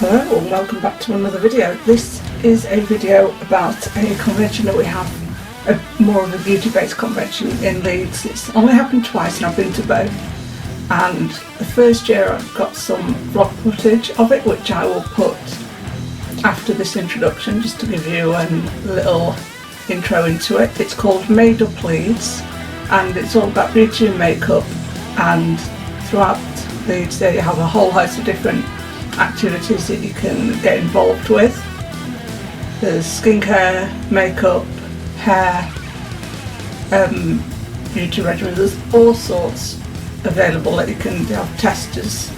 Hello and welcome back to another video. This is a video about a convention that we have, more of a beauty based convention in Leeds. It's only happened twice and I've been to both, and the first year I've got some vlog footage of it which I will put after this introduction just to give you a little intro into it. It's called Made Up Leeds and it's all about beauty and makeup, and throughout Leeds there you have a whole host of different activities that you can get involved with. There's skincare, makeup, hair, beauty regimen. There's all sorts available that you can have testers,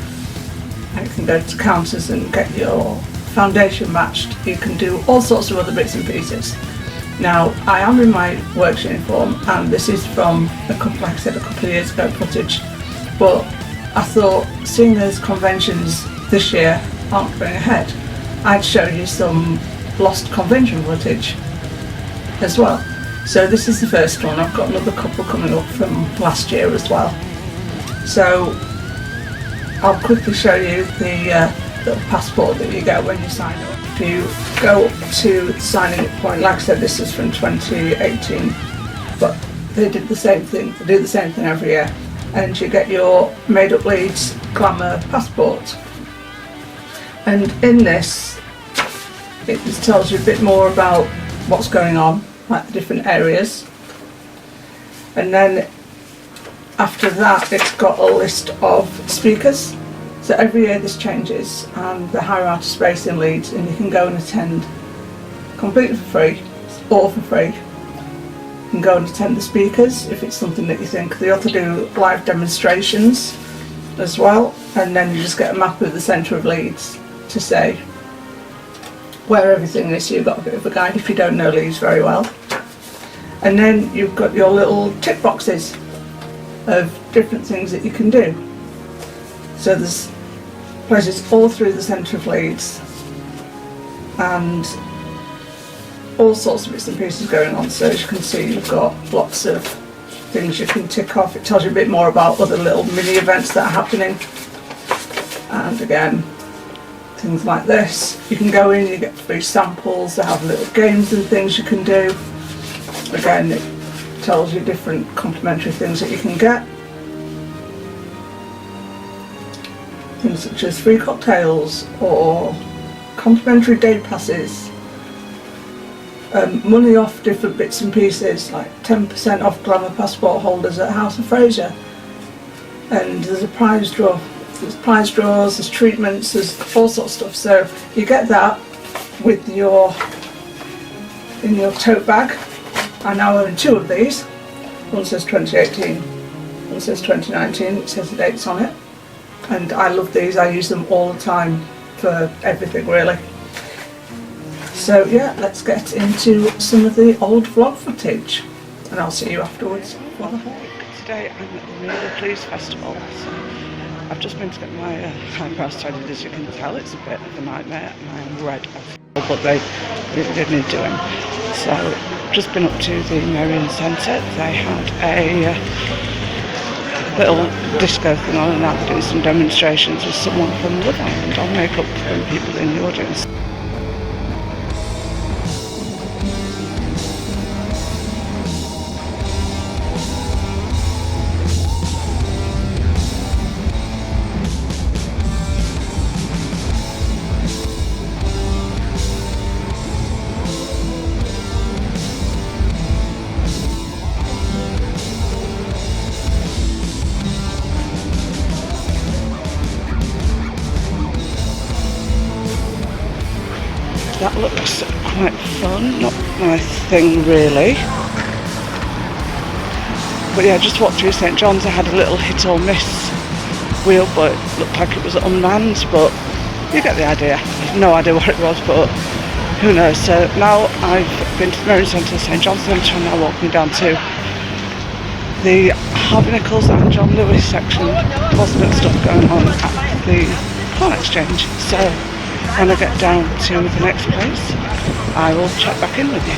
and you can go to counters and get your foundation matched. You can do all sorts of other bits and pieces. Now I am in my work uniform and this is from like I said, a couple of years ago footage, but I thought, seeing those conventions this year aren't going ahead, I'd show you some lost convention footage as well. So this is the first one. I've got another couple coming up from last year as well. So I'll quickly show you the little passport that you get when you sign up. If you go up to the signing up point, like I said, this is from 2018, but they did the same thing. They do the same thing every year, and you get your Made Up Leeds Glamour passport. And in this, it just tells you a bit more about what's going on, like the different areas. And then after that, it's got a list of speakers. So every year this changes, and they hire out a space in Leeds, and you can go and attend completely for free, or for free. You can go and attend the speakers if it's something that you think. They also do live demonstrations as well, and then you just get a map of the centre of Leeds to say where everything is, so you've got a bit of a guide if you don't know Leeds very well. And then you've got your little tick boxes of different things that you can do. So there's places all through the centre of Leeds and all sorts of bits and pieces going on. So as you can see, you've got lots of things you can tick off. It tells you a bit more about other little mini events that are happening, and again, things like this. You can go in, you get free samples, they have little games and things you can do. Again, it tells you different complimentary things that you can get. Things such as free cocktails or complimentary day passes, money off different bits and pieces, like 10% off glamour passport holders at House of Fraser. And there's a prize draw. There's prize draws, there's treatments, there's all sorts of stuff. So you get that with in your tote bag. I now own two of these. One says 2018, one says 2019, it says the dates on it. And I love these, I use them all the time for everything really. So yeah, let's get into some of the old vlog footage, and I'll see you afterwards. Today I'm at the Made Up Leeds Festival. So I've just been to get my eyebrows threaded. As you can tell, it's a bit of a nightmare and I am red, but they really did need doing. So just been up to the Marion Centre. They had a little disco thing on, and now they're doing some demonstrations with someone from Love Island on makeup from people in the audience. That looks quite fun, not my thing really. But yeah, just walked through St John's. I had a little hit or miss wheel, but it looked like it was unmanned, but you get the idea. I have no idea what it was, but who knows. So now I've been to the Marion Centre, St John's Centre, and now walking down to the Harvey Nichols and John Lewis section. Lots of stuff going on at the Corn Exchange. So when I get down to the next place, I will check back in with you.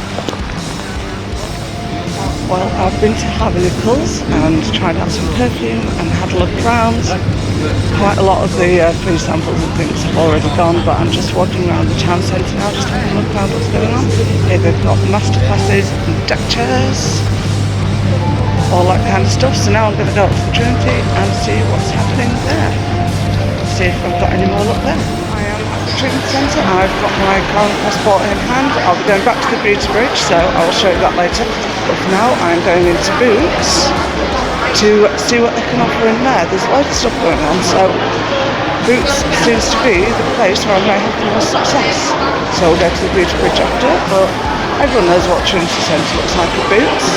Well, I've been to Harvey Nichols and tried out some perfume and had a look around. Quite a lot of the free samples and things have already gone, but I'm just walking around the town centre now, just having a look around what's going on. Here they've got masterclasses and deck chairs, all that kind of stuff. So now I'm going to go up to the Trinity and see what's happening there. See if I've got any more luck there. I am at the Trinity Centre. I've got my car and passport in hand. I'll be going back to the Beauty Bridge, so I will show you that later. But for now, I'm going into Boots to see what they can offer in there. There's a lot of stuff going on, so Boots seems to be the place where I may have the most success. So we'll go to the Beauty Bridge after, but everyone knows what Trinity Centre looks like at Boots.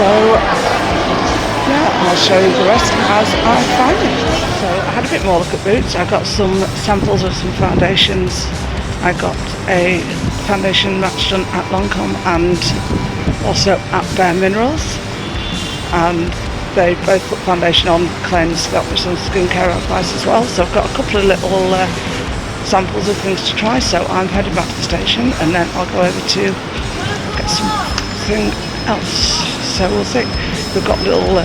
So yeah, I'll show you the rest as I find it. So I had a bit more look at Boots. I got some samples of some foundations. I got a foundation match done at Lancome and also at Bare Minerals. And they both put foundation on, cleanse, got me some skincare advice as well. So I've got a couple of little samples of things to try. So I'm heading back to the station and then I'll go over to get something else. So we'll see. We've got little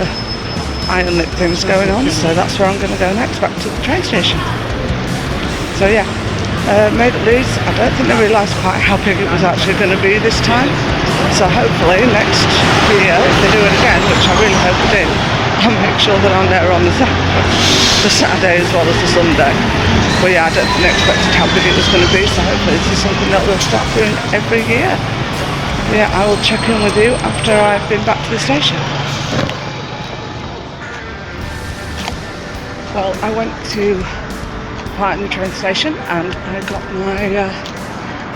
iron lip things going on, so that's where I'm going to go next, back to the train station. So yeah, Made Up Leeds, I don't think they realised quite how big it was actually going to be this time. So hopefully next year, if they do it again, which I really hope they do, I'll make sure that I'm there on the Saturday as well as the Sunday. But yeah, I don't think they expected how big it was going to be, so hopefully this is something that we'll start doing every year. Yeah, I will check in with you after I've been back to the station. Well, I went to part in the train station and I got my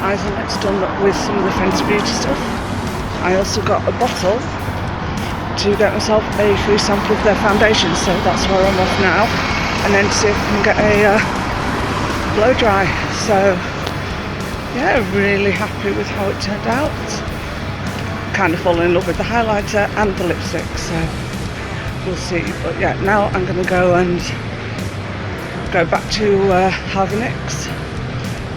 eyes and lips done with some of the Fenty Beauty stuff. I also got a bottle to get myself a free sample of their foundation, so that's where I'm off now. And then to see if I can get a blow dry. So yeah, really happy with how it turned out. Kind of fallen in love with the highlighter and the lipstick, so we'll see. But yeah, now I'm going to go and go back to Harvey Nichols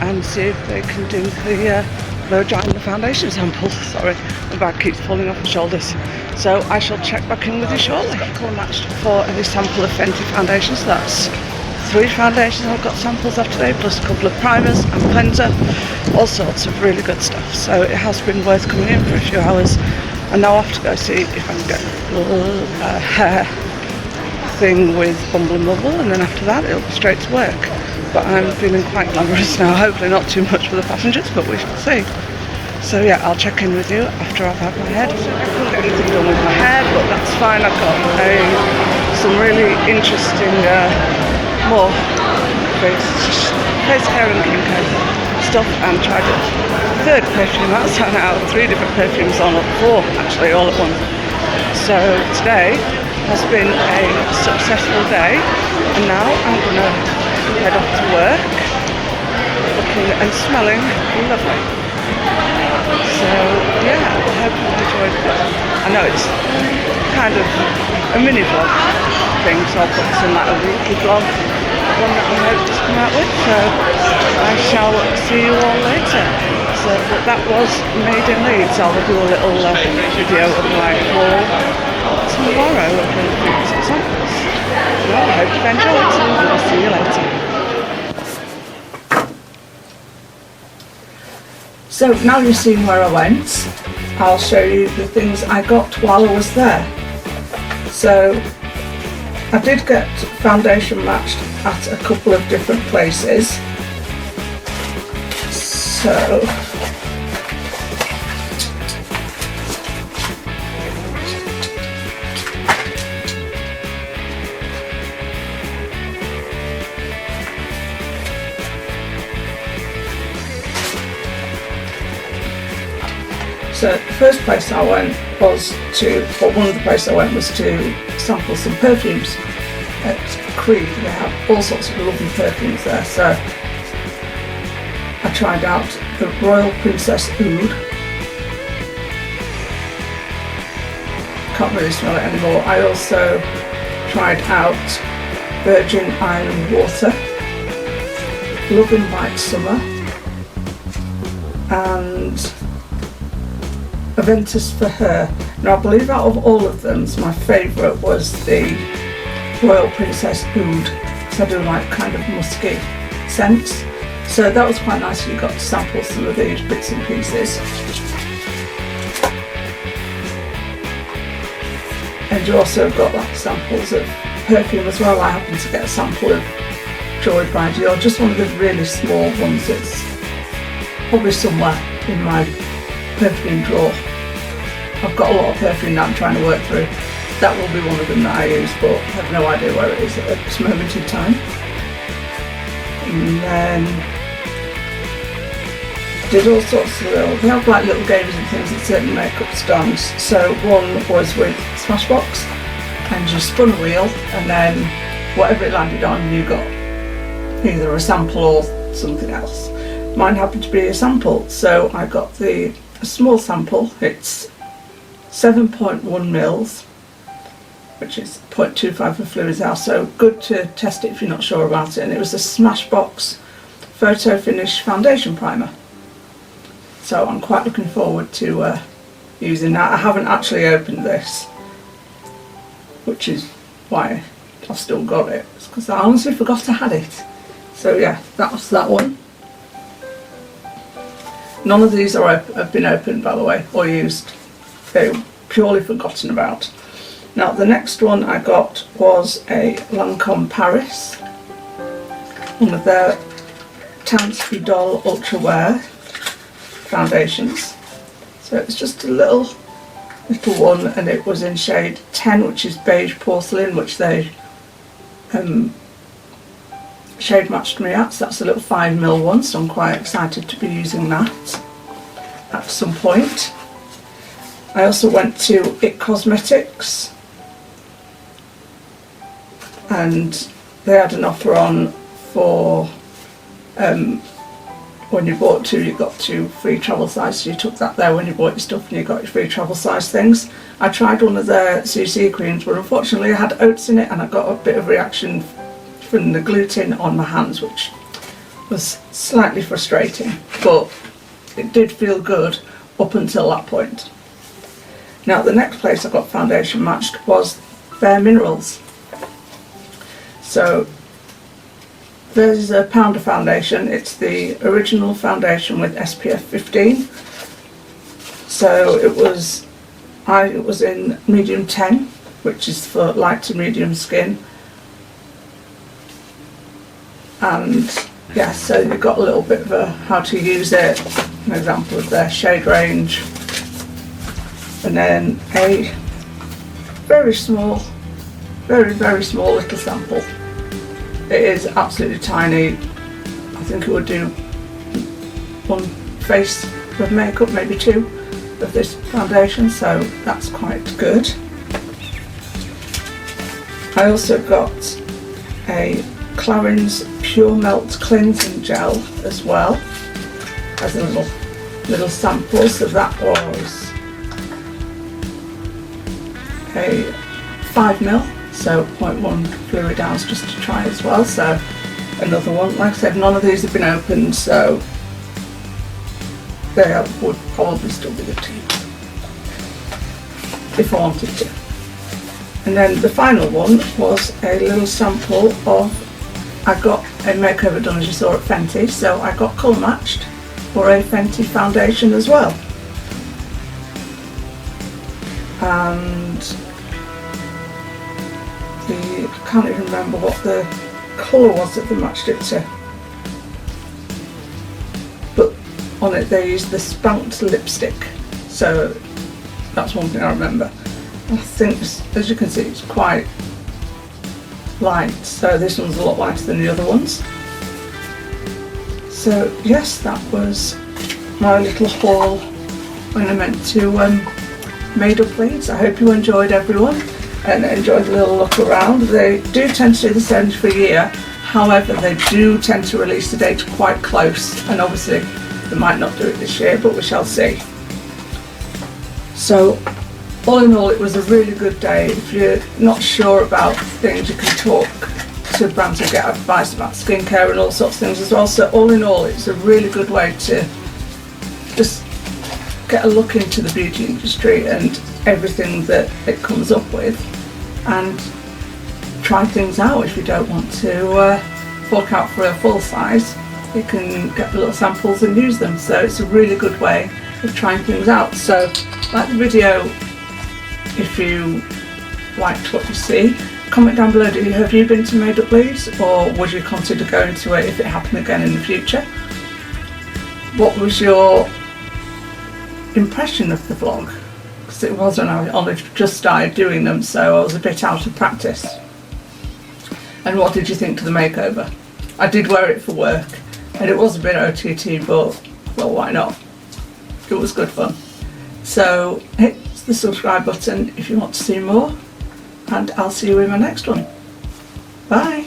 and see if they can do the blow drying the foundation sample. Sorry, my bag keeps falling off my shoulders. So I shall check back in with you shortly. I've got colour matched for a sample of Fenty foundations. That's 3 foundations I've got samples of today, plus a couple of primers and cleanser, all sorts of really good stuff. So it has been worth coming in for a few hours. And now I have to go see if I can get a hair thing with Bumble and Bubble, and then after that it'll be straight to work. But I'm feeling quite glamorous now, hopefully not too much for the passengers, but we shall see. So yeah, I'll check in with you after I've had my hair. I couldn't get anything done with my hair, but that's fine. I've got some really interesting more face care and skincare stuff, and tried a third perfume. That's now 3 different perfumes on, 4 actually, all at once. So today has been a successful day, and now I'm going to head off to work looking and smelling lovely. So yeah, I hope you enjoyed it. I know it's kind of a mini vlog thing, so I'll put this in like a weekly vlog, one that I hope to come out with. So I shall see you all later. So but that was Made in Leeds. I'll do a little video of my haul tomorrow of the fruits and samples. Well, I hope you've enjoyed, and I'll see you later. So now you've seen where I went, I'll show you the things I got while I was there. So I did get foundation matched at a couple of different places. So the first place I went was one of the places I went was to sample some perfumes at Creed. They have all sorts of lovely perfumes there. So I tried out the Royal Princess Oud. Can't really smell it anymore. I also tried out Virgin Island Water, Love Invite Summer, and a Aventus for her. Now I believe out of all of them, my favourite was the Royal Princess Oud, because I do like kind of musky scents. So that was quite nice, you got to sample some of these bits and pieces. And you also got like samples of perfume as well. I happened to get a sample of Joy by Dior, just one of the really small ones that's probably somewhere in my perfume drawer. I've got a lot of perfume that I'm trying to work through. That will be one of them that I use, but I have no idea where it is at this moment in time. And then did all sorts of they have like little games and things at certain makeup stands. So one was with Smashbox, and you spun a wheel, and then whatever it landed on, you got either a sample or something else. Mine happened to be a sample, so I got a small sample. It's 7.1 mils, which is 0.25 for Fluidizal, so good to test it if you're not sure about it. And it was a Smashbox Photo Finish Foundation Primer. So I'm quite looking forward to using that. I haven't actually opened this, which is why I've still got it. It's because I honestly forgot I had it. So yeah, that was that one. None of these have been opened, by the way, or used. They were purely forgotten about. Now the next one I got was a Lancome Paris, one of their Teint Idole Ultra Wear foundations. So it's just a little one, and it was in shade 10, which is beige porcelain, which they shade matched me at. So that's a little 5mm one, so I'm quite excited to be using that at some point. I also went to IT Cosmetics, and they had an offer on for when you bought two, you got two free travel size, so you took that there when you bought your stuff and you got your free travel size things. I tried one of their CC creams, but unfortunately I had oats in it, and I got a bit of reaction from the gluten on my hands, which was slightly frustrating, but it did feel good up until that point. Now the next place I got foundation matched was Bare Minerals. So there's a powder foundation. It's the original foundation with SPF 15. So it was in medium 10, which is for light to medium skin. And yeah, so you've got a little bit of a how to use it, an example of their shade range, and then a very small, very small little sample. It is absolutely tiny. I think it would do one face of makeup, maybe two, of this foundation, so that's quite good. I also got a Clarins Pure Melt Cleansing Gel as well as a little sample, so that was a 5mm, so 0.1 fluid ounce just to try as well. So another one. Like I said, none of these have been opened, so they would probably still be good to use if I wanted to. And then the final one was a little sample of, I got a makeover done as you saw at Fenty, so I got colour matched for a Fenty foundation as well. And I can't even remember what the colour was that they matched it to, but on it they used the Spanked lipstick, so that's one thing I remember. I think, as you can see, it's quite light, so this one's a lot lighter than the other ones. So yes, that was my little haul when I meant to Made Up Leeds. I hope you enjoyed, everyone, and enjoyed the little look around. They do tend to do the same for a year, however they do tend to release the date quite close, and obviously they might not do it this year, but we shall see. So all in all, it was a really good day. If you're not sure about things, you can talk to brands and get advice about skincare and all sorts of things as well. So all in all, it's a really good way to just get a look into the beauty industry and everything that it comes up with, and try things out. If you don't want to fork out for a full size, you can get the little samples and use them. So it's a really good way of trying things out. So like the video if you liked what you see. Comment down below, have you been to Made Up Leeds, or would you consider going to it if it happened again in the future? What was your impression of the vlog? Because it was when I only just started doing them, so I was a bit out of practice. And what did you think to the makeover? I did wear it for work, and it was a bit OTT, but well, why not? It was good fun. So hit the subscribe button if you want to see more, and I'll see you in my next one. Bye!